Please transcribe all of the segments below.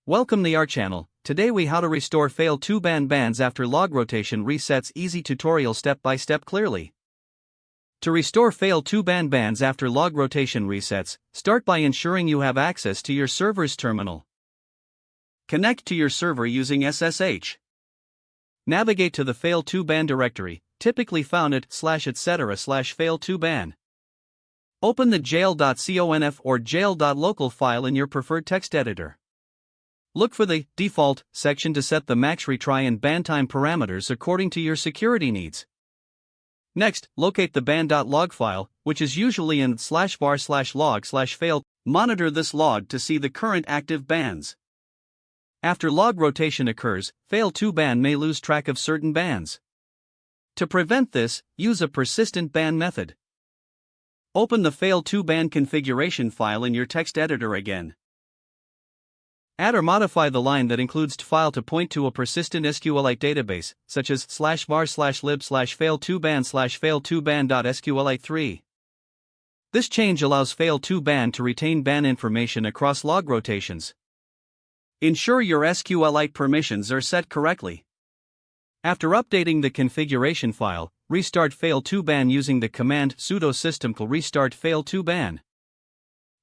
Welcome to our channel. Today we how to restore fail2ban bans after log rotation resets. Easy tutorial step by step clearly. To restore fail2ban bans after log rotation resets, start by ensuring you have access to your server's terminal. Connect to your server using SSH. Navigate to the fail2ban directory, typically found at /etc/fail2ban. Open the jail.conf or jail.local file in your preferred text editor. Look for the default section to set the max retry and ban time parameters according to your security needs. Next, locate the ban.log file, which is usually in /var/log/fail. Monitor this log to see the current active bans. After log rotation occurs, fail2ban may lose track of certain bans. To prevent this, use a persistent ban method. Open the fail2ban configuration file in your text editor again. Add or modify the line that includes file to point to a persistent SQLite database, such as /var/lib/fail2ban/fail2ban.sqlite3. This change allows fail2ban to retain ban information across log rotations. Ensure your SQLite permissions are set correctly. After updating the configuration file, restart fail2ban using the command sudo systemcll restart fail2ban.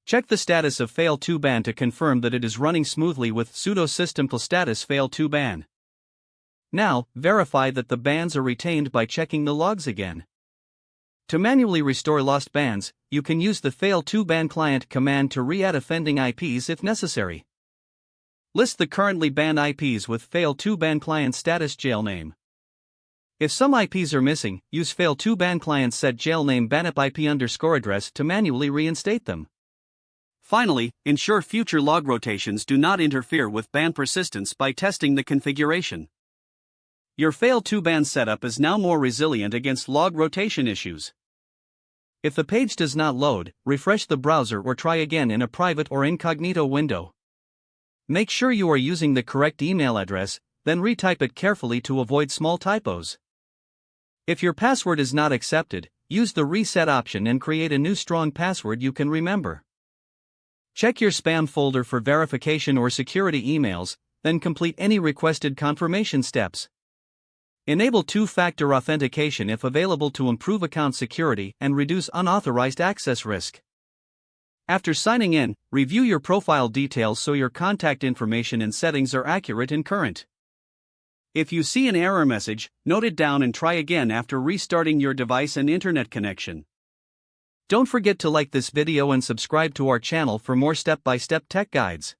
Check the status of fail2ban to confirm that it is running smoothly with sudo systemcll status fail2ban. Now, verify that the bans are retained by checking the logs again. To manually restore lost bans, you can use the fail2ban client command to re-add offending IPs if necessary. List the currently banned IPs with fail2ban client status jail name. If some IPs are missing, use fail2ban client set jail name bannip IP_address to manually reinstate them. Finally, ensure future log rotations do not interfere with ban persistence by testing the configuration. Your fail2ban setup is now more resilient against log rotation issues. If the page does not load, refresh the browser or try again in a private or incognito window. Make sure you are using the correct email address, then retype it carefully to avoid small typos. If your password is not accepted, use the reset option and create a new strong password you can remember. Check your spam folder for verification or security emails, then complete any requested confirmation steps. Enable two-factor authentication if available to improve account security and reduce unauthorized access risk. After signing in, review your profile details so your contact information and settings are accurate and current. If you see an error message, note it down and try again after restarting your device and internet connection. Don't forget to like this video and subscribe to our channel for more step-by-step tech guides.